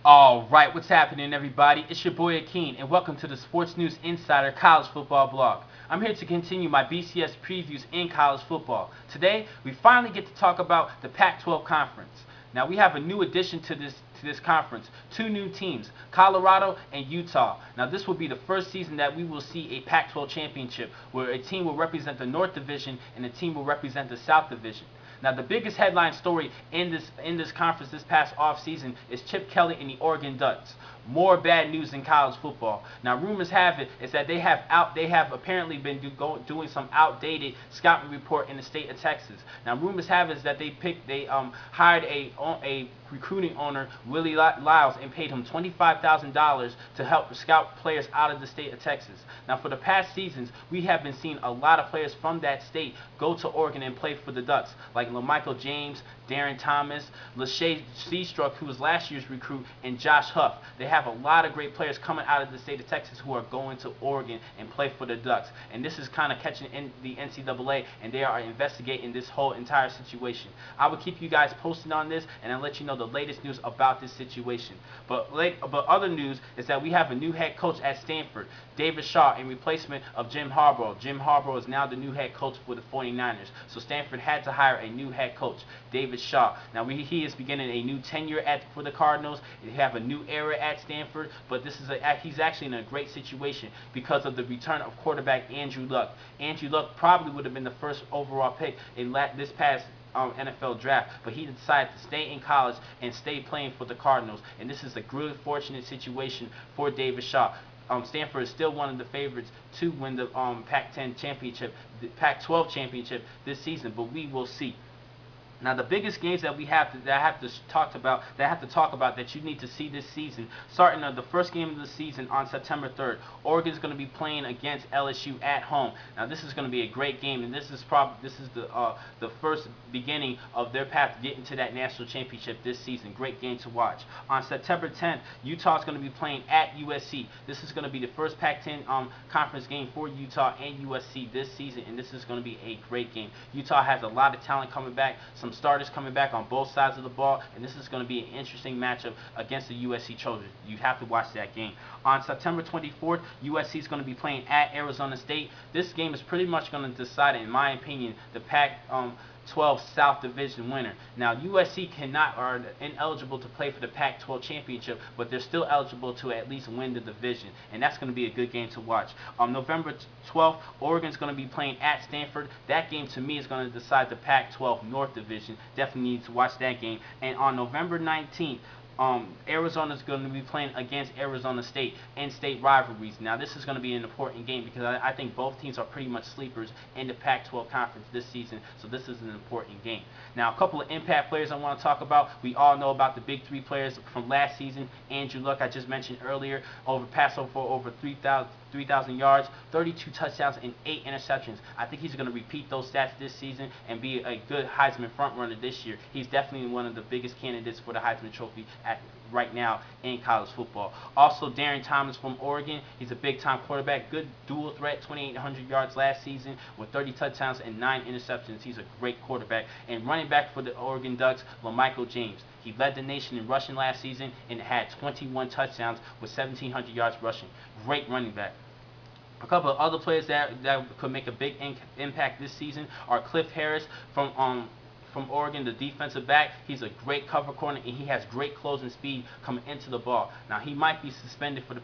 Alright, what's happening everybody? It's your boy Akeen and welcome to the Sports News Insider College Football Blog. I'm here to continue my BCS previews in college football. Today, we finally get to talk about the Pac-12 Conference. Now we have a new addition to this conference. Two new teams, Colorado and Utah. Now this will be the first season that we will see a Pac-12 championship where a team will represent the North Division and a team will represent the South Division. Now the biggest headline story in this conference this past offseason is Chip Kelly and the Oregon Ducks. More bad news in college football. Now rumors have it is that they have apparently been doing some outdated scouting report in the state of Texas. Now rumors have it is that they hired a recruiting owner, Willie Lyles, and paid him $25,000 to help scout players out of the state of Texas. Now for the past seasons, we have been seeing a lot of players from that state go to Oregon and play for the Ducks, like LaMichael James, Darren Thomas, Lachey Seastruck, who was last year's recruit, and Josh Huff. They have a lot of great players coming out of the state of Texas who are going to Oregon and play for the Ducks. And this is kind of catching in the NCAA, and they are investigating this whole entire situation. I will keep you guys posted on this, and I'll let you know the latest news about this situation. But other news is that we have a new head coach at Stanford, David Shaw, in replacement of Jim Harbaugh. Jim Harbaugh is now the new head coach for the 49ers. So Stanford had to hire a new head coach, David Shaw. Now he is beginning a new tenure for the Cardinals. They have a new era at Stanford, but he's actually in a great situation because of the return of quarterback Andrew Luck. Andrew Luck probably would have been the first overall pick in this past NFL draft, but he decided to stay in college and stay playing for the Cardinals. And this is a good, fortunate situation for David Shaw. Stanford is still one of the favorites to win the Pac-10 championship, the Pac-12 championship this season, but we will see. Now the biggest games that I have to talk about that you need to see this season, starting the first game of the season on September 3rd, Oregon is going to be playing against LSU at home. Now this is going to be a great game, and this is the first beginning of their path to getting to that national championship this season. Great game to watch. On September 10th, Utah is going to be playing at USC. This is going to be the first Pac-10 conference game for Utah and USC this season, and this is going to be a great game. Utah has a lot of talent coming back. Some starters coming back on both sides of the ball, and this is going to be an interesting matchup against the USC Trojans. You have to watch that game. On September 24th, USC is going to be playing at Arizona State. This game is pretty much going to decide, in my opinion, the Pac-12 South Division winner. Now, USC are ineligible to play for the Pac-12 championship, but they're still eligible to at least win the division, and that's going to be a good game to watch. On November 12th, Oregon's going to be playing at Stanford. That game, to me, is going to decide the Pac-12 North Division. Definitely need to watch that game. And on November 19th, Arizona is going to be playing against Arizona State in state rivalries. Now, this is going to be an important game because I think both teams are pretty much sleepers in the Pac-12 conference this season, so this is an important game. Now, a couple of impact players I want to talk about. We all know about the big three players from last season. Andrew Luck, I just mentioned earlier, passed for over 3,000 yards, 32 touchdowns, and 8 interceptions. I think he's going to repeat those stats this season and be a good Heisman frontrunner this year. He's definitely one of the biggest candidates for the Heisman Trophy right now in college football. Also, Darren Thomas from Oregon. He's a big-time quarterback, good dual threat, 2,800 yards last season with 30 touchdowns and 9 interceptions. He's a great quarterback. And running back for the Oregon Ducks, LaMichael James. He led the nation in rushing last season and had 21 touchdowns with 1,700 yards rushing. Great running back. A couple of other players that could make a big impact this season are Cliff Harris from Oregon, the defensive back. He's a great cover corner, and he has great closing speed coming into the ball. Now, he might be suspended for the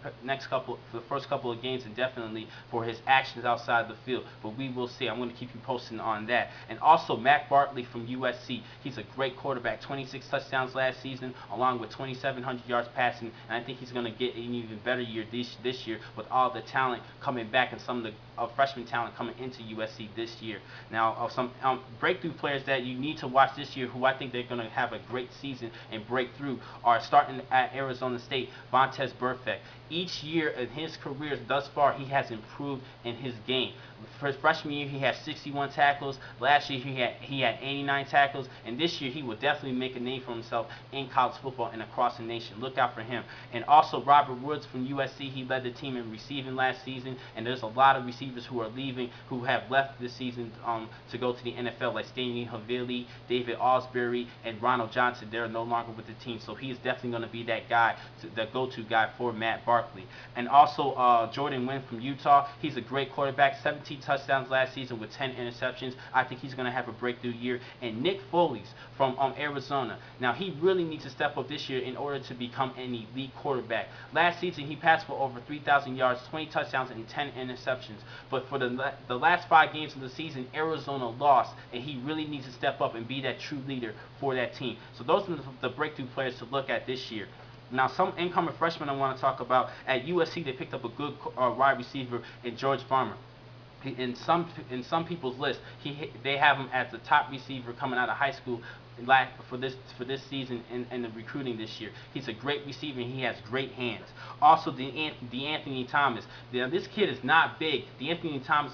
first couple of games, and definitely for his actions outside the field, but we will see. I'm going to keep you posted on that. And also, Matt Barkley from USC. He's a great quarterback, 26 touchdowns last season, along with 2,700 yards passing, and I think he's going to get an even better year this year with all the talent coming back and some of the freshman talent coming into USC this year. Now, some breakthrough players that you need to watch this year, who I think they're going to have a great season and break through, are starting at Arizona State, Vontaze Burfict. Each year in his career thus far, he has improved in his game. For his freshman year, he had 61 tackles. Last year, he had 89 tackles, and this year he will definitely make a name for himself in college football and across the nation. Look out for him. And also Robert Woods from USC, he led the team in receiving last season, and there's a lot of receivers who are leaving, who have left this season to go to the NFL, like Stanley Havili, David Osbury, and Ronald Johnson. They're no longer with the team, so he is definitely going to be that guy, the go-to guy for Matt Barkley. And also Jordan Wynn from Utah, he's a great quarterback, 17 touchdowns last season with 10 interceptions. I think he's going to have a breakthrough year. And Nick Foles from Arizona. Now, he really needs to step up this year in order to become an elite quarterback. Last season, he passed for over 3,000 yards, 20 touchdowns, and 10 interceptions. But for the last 5 games of the season, Arizona lost, and he really needs to step up and be that true leader for that team. So those are the breakthrough players to look at this year. Now, some incoming freshmen I want to talk about. At USC, they picked up a good wide receiver in George Farmer. In some people's list, they have him as the top receiver coming out of high school for this season in the recruiting this year. He's a great receiver and he has great hands. Also, DeAnthony Thomas. Now, this kid is not big. DeAnthony Thomas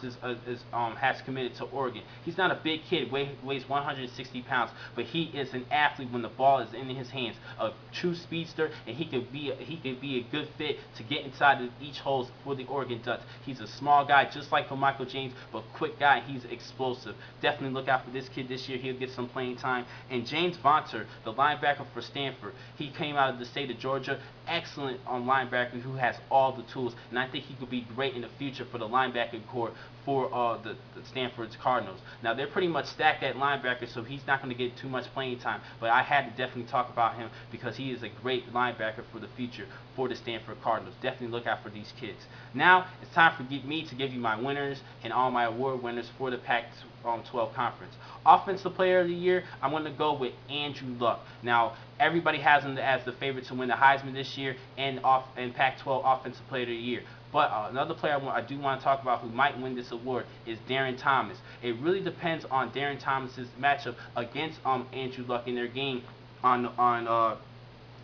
has committed to Oregon. He's not a big kid, weighs 160 pounds, but he is an athlete when the ball is in his hands. A true speedster, and he could be a good fit to get inside of each holes for the Oregon Ducks. He's a small guy, just like for Michael James, but quick guy. He's explosive. Definitely look out for this kid this year. He'll get some playing time. And James Vonter, the linebacker for Stanford, he came out of the state of Georgia. Excellent linebacker who has all the tools, and I think he could be great in the future for the linebacking corps for the Stanford's Cardinals. Now, they're pretty much stacked at linebacker, so he's not going to get too much playing time, but I had to definitely talk about him because he is a great linebacker for the future for the Stanford Cardinals. Definitely look out for these kids. Now, it's time for me to give you my winners and all my award winners for the Pac-12 conference. Offensive Player of the Year, I'm going to go with Andrew Luck. Now, everybody has him as the favorite to win the Heisman this year and Pac-12 Offensive Player of the Year. But another player I do want to talk about who might win this award is Darren Thomas. It really depends on Darren Thomas's matchup against Andrew Luck in their game on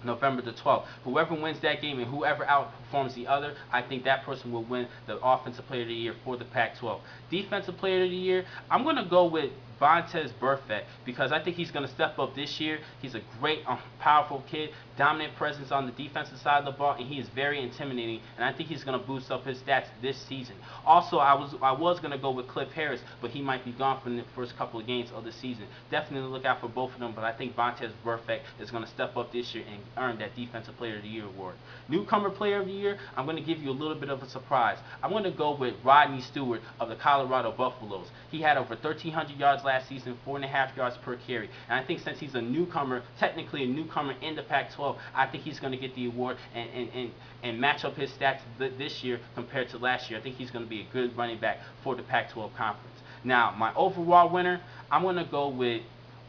November the 12th. Whoever wins that game and whoever outperforms the other, I think that person will win the Offensive Player of the Year for the Pac-12. Defensive Player of the Year, I'm going to go with Vontaze Burfict because I think he's going to step up this year. He's a great, powerful kid, dominant presence on the defensive side of the ball, and he is very intimidating, and I think he's going to boost up his stats this season. Also, I was going to go with Cliff Harris, but he might be gone for the first couple of games of the season. Definitely look out for both of them, but I think Vontaze Burfict is going to step up this year and earn that Defensive Player of the Year award. Newcomer Player of the Year, I'm going to give you a little bit of a surprise. I'm going to go with Rodney Stewart of the Colorado Buffaloes. He had over 1,300 yards last season, 4.5 yards per carry. And I think since he's a newcomer, technically a newcomer in the Pac-12, I think he's going to get the award and match up his stats this year compared to last year. I think he's going to be a good running back for the Pac-12 conference. Now, my overall winner, I'm going to go with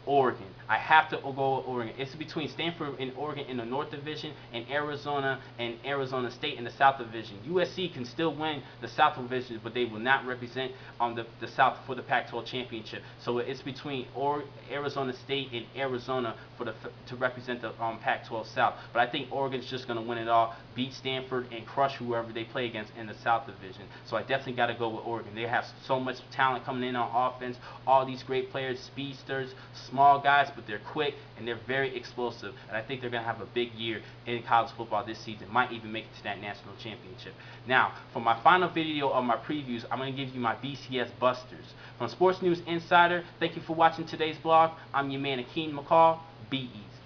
Oregon. I have to go with Oregon. It's between Stanford and Oregon in the North Division and Arizona State in the South Division. USC can still win the South Division, but they will not represent the South for the Pac-12 championship. So it's between Arizona State and Arizona to represent the Pac-12 South. But I think Oregon's just going to win it all, beat Stanford, and crush whoever they play against in the South Division. So I definitely got to go with Oregon. They have so much talent coming in on offense. All these great players, speedsters, small guys, but they're quick and they're very explosive, and I think they're going to have a big year in college football this season. Might even make it to that national championship. Now, for my final video of my previews, I'm going to give you my BCS Busters. From Sports News Insider, thank you for watching today's vlog. I'm your man, Akeem McCall. Be easy.